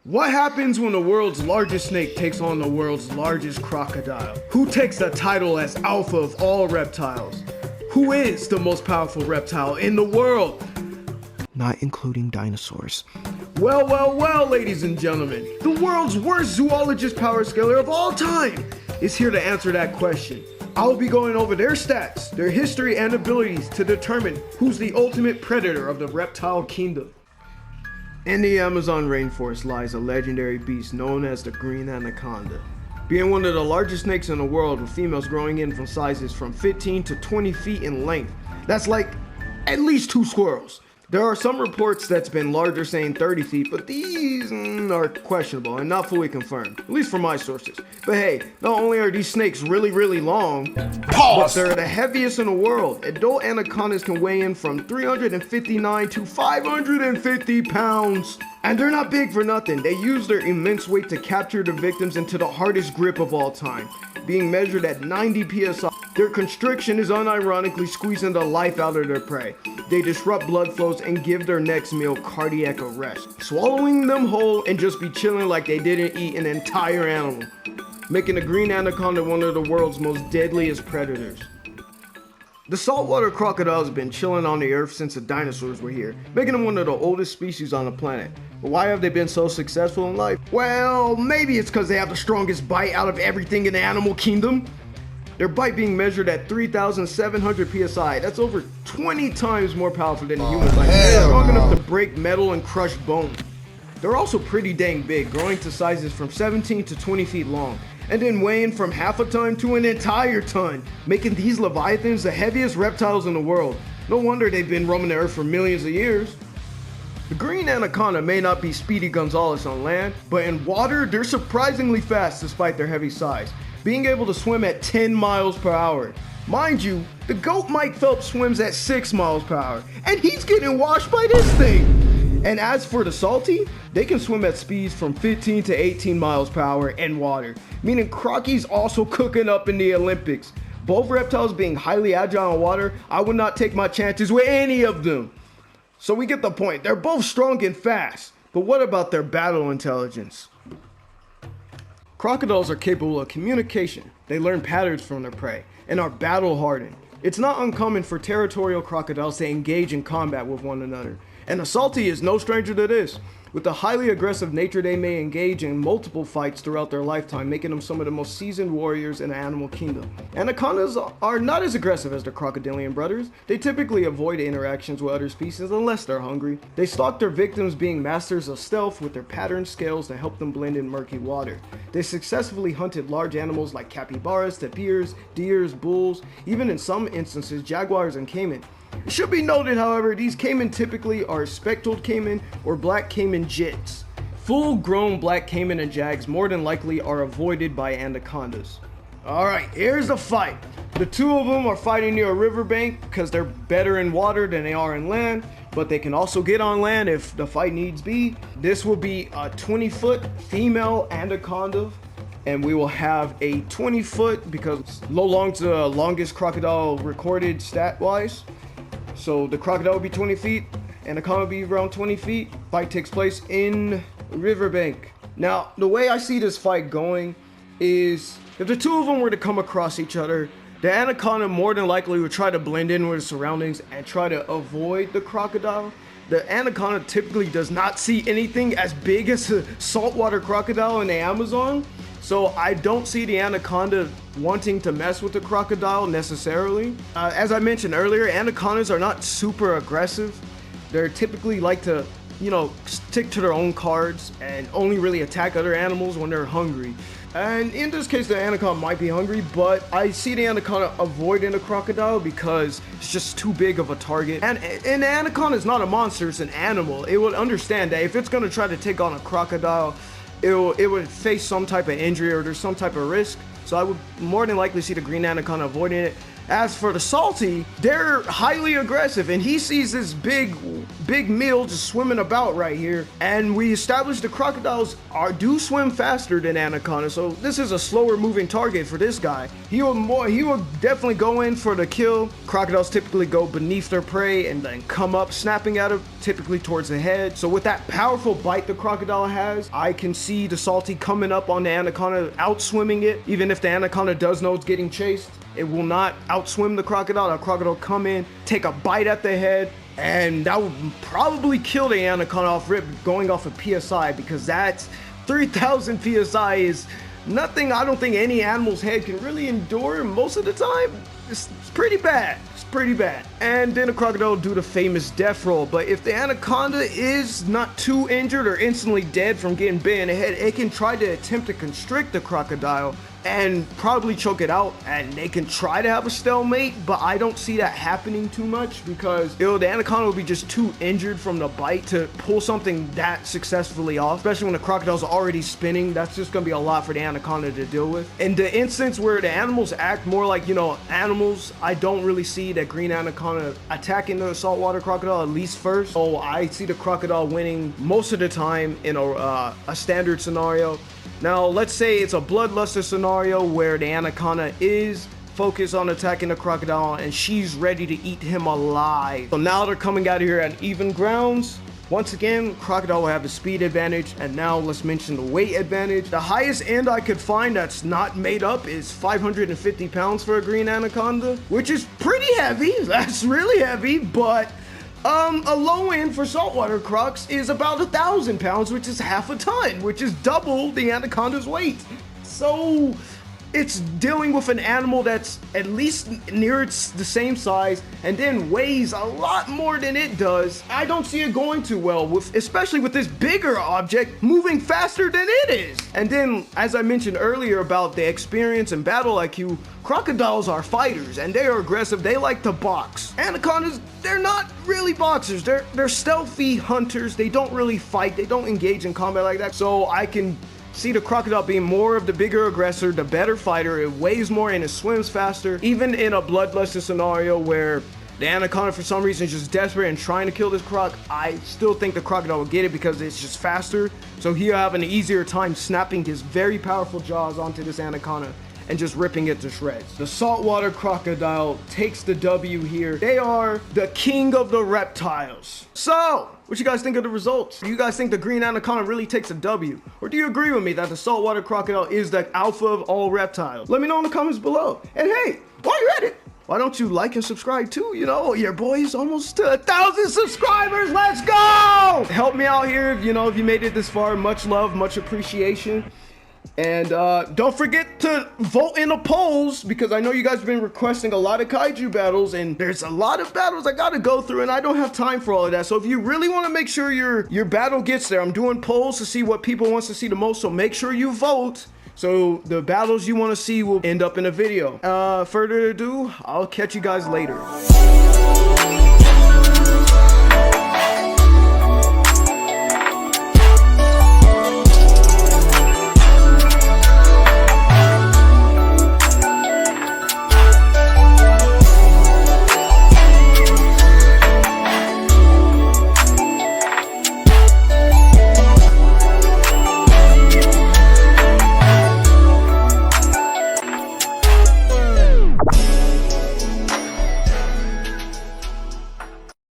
What happens when the world's largest snake takes on the world's largest crocodile? Who takes the title as alpha of all reptiles? Who is the most powerful reptile in the world? Not including dinosaurs. Well, ladies and gentlemen, the world's worst zoologist power scaler of all time is here to answer that question. I will be going over their stats, their history, and abilities to determine who's the ultimate predator of the reptile kingdom. In the Amazon rainforest lies a legendary beast known as the green anaconda. Being one of the largest snakes in the world, with females growing in from sizes from 15 to 20 feet in length. That's like at least 2 squirrels. There are some reports that's been larger, saying 30 feet, but these are questionable and not fully confirmed, at least from my sources. But hey, not only are these snakes really long, but they're the heaviest in the world. Adult anacondas can weigh in from 359 to 550 pounds. And they're not big for nothing. They use their immense weight to capture the victims into the hardest grip of all time, being measured at 90 psi. Their constriction is unironically squeezing the life out of their prey. They disrupt blood flows and give their next meal cardiac arrest, swallowing them whole and just be chilling like they didn't eat an entire animal, making the green anaconda one of the world's most deadliest predators. The saltwater crocodile has been chilling on the earth since the dinosaurs were here, making them one of the oldest species on the planet. But why have they been so successful in life? Well, maybe it's because they have the strongest bite out of everything in the animal kingdom. Their bite being measured at 3,700 psi. That's over 20 times more powerful than a human bite. They're strong enough to break metal and crush bone. They're also pretty dang big, growing to sizes from 17 to 20 feet long, and then weighing from half a ton to an entire ton, making these leviathans the heaviest reptiles in the world. No wonder they've been roaming the earth for millions of years. The green anaconda may not be Speedy Gonzales on land, but in water, they're surprisingly fast despite their heavy size, being able to swim at 10 miles per hour. Mind you, the GOAT Mike Phelps swims at 6 miles per hour, and he's getting washed by this thing. And as for the salty, they can swim at speeds from 15 to 18 miles per hour in water, meaning Crocky's also cooking up in the Olympics. Both reptiles being highly agile in water, I would not take my chances with any of them. So we get the point, they're both strong and fast, but what about their battle intelligence? Crocodiles are capable of communication. They learn patterns from their prey and are battle hardened. It's not uncommon for territorial crocodiles to engage in combat with one another. And the salty is no stranger to this. With the highly aggressive nature, they may engage in multiple fights throughout their lifetime, making them some of the most seasoned warriors in the animal kingdom. Anacondas are not as aggressive as their crocodilian brothers. They typically avoid interactions with other species unless they're hungry. They stalk their victims, being masters of stealth with their patterned scales that help them blend in murky water. They successfully hunted large animals like capybaras, tapirs, deers, bulls, even in some instances jaguars and caiman. It should be noted, however, these caiman typically are speckled caiman or black caiman jits. Full-grown black caiman and jags more than likely are avoided by anacondas. Alright, here's the fight. The two of them are fighting near a riverbank because they're better in water than they are in land, but they can also get on land if the fight needs be. This will be a 20-foot female anaconda, and we will have a 20-foot because Lo Long's the longest crocodile recorded stat-wise. So the crocodile will be 20 feet, anaconda will be around 20 feet. Fight takes place in riverbank. Now, the way I see this fight going is if the two of them were to come across each other, the anaconda more than likely would try to blend in with the surroundings and try to avoid the crocodile. The anaconda typically does not see anything as big as a saltwater crocodile in the Amazon. So I don't see the anaconda wanting to mess with the crocodile necessarily. As I mentioned earlier, anacondas are not super aggressive. They're typically like to, stick to their own cards and only really attack other animals when they're hungry. And in this case, the anaconda might be hungry, but I see the anaconda avoiding the crocodile because it's just too big of a target. And the anaconda is not a monster, it's an animal. It would understand that if it's gonna try to take on a crocodile, it would face some type of injury or there's some type of risk. So I would more than likely see the green anaconda avoiding it. As for the salty, they're highly aggressive, and he sees this big meal just swimming about right here. And we established the crocodiles do swim faster than anaconda, so this is a slower moving target for this guy. He will definitely go in for the kill. Crocodiles typically go beneath their prey and then come up snapping at him, typically towards the head. So with that powerful bite the crocodile has, I can see the salty coming up on the anaconda, outswimming it. Even if the anaconda does know it's getting chased, it will not outswim the crocodile. The crocodile come in, take a bite at the head, and that would probably kill the anaconda off rip, going off of PSI, because that's 3,000 PSI is nothing I don't think any animal's head can really endure most of the time. It's pretty bad. It's pretty bad. And then the crocodile will do the famous death roll. But if the anaconda is not too injured or instantly dead from getting bit in the head, it can try to attempt to constrict the crocodile and probably choke it out, and they can try to have a stalemate, but I don't see that happening too much because the anaconda will be just too injured from the bite to pull something that successfully off, especially when the crocodile's already spinning. That's just gonna be a lot for the anaconda to deal with. In the instance where the animals act more like, animals, I don't really see that green anaconda attacking the saltwater crocodile, at least first. So I see the crocodile winning most of the time in a standard scenario. Now, let's say it's a bloodluster scenario where the anaconda is focused on attacking the crocodile and she's ready to eat him alive. So now they're coming out here at even grounds. Once again, crocodile will have a speed advantage, and now let's mention the weight advantage. The highest end I could find that's not made up is 550 pounds for a green anaconda, which is pretty heavy. That's really heavy, but a low end for saltwater crocs is about 1,000 pounds, which is half a ton, which is double the anaconda's weight. So it's dealing with an animal that's at least near the same size and then weighs a lot more than it does. I don't see it going too well, especially with this bigger object moving faster than it is. And then, as I mentioned earlier about the experience and battle IQ, crocodiles are fighters and they are aggressive. They like to box. Anacondas, they're not really boxers. They're stealthy hunters. They don't really fight. They don't engage in combat like that. So I can see the crocodile being more of the bigger aggressor, the better fighter. It weighs more and it swims faster. Even in a bloodluster scenario where the anaconda for some reason is just desperate and trying to kill this croc, I still think the crocodile will get it because it's just faster. So he'll have an easier time snapping his very powerful jaws onto this anaconda and just ripping it to shreds. The saltwater crocodile takes the W here. They are the king of the reptiles. So, what you guys think of the results? Do you guys think the green anaconda really takes a W? Or do you agree with me that the saltwater crocodile is the alpha of all reptiles? Let me know in the comments below. And hey, while you're at it, why don't you like and subscribe too? Your boy is almost to 1,000 subscribers. Let's go! Help me out here if you made it this far. Much love, much appreciation. And don't forget to vote in the polls, because I know you guys have been requesting a lot of kaiju battles, and there's a lot of battles I gotta go through, and I don't have time for all of that. So if you really want to make sure your battle gets there, I'm doing polls to see what people wants to see the most, so make sure you vote. So the battles you want to see will end up in a video. Further ado, I'll catch you guys later.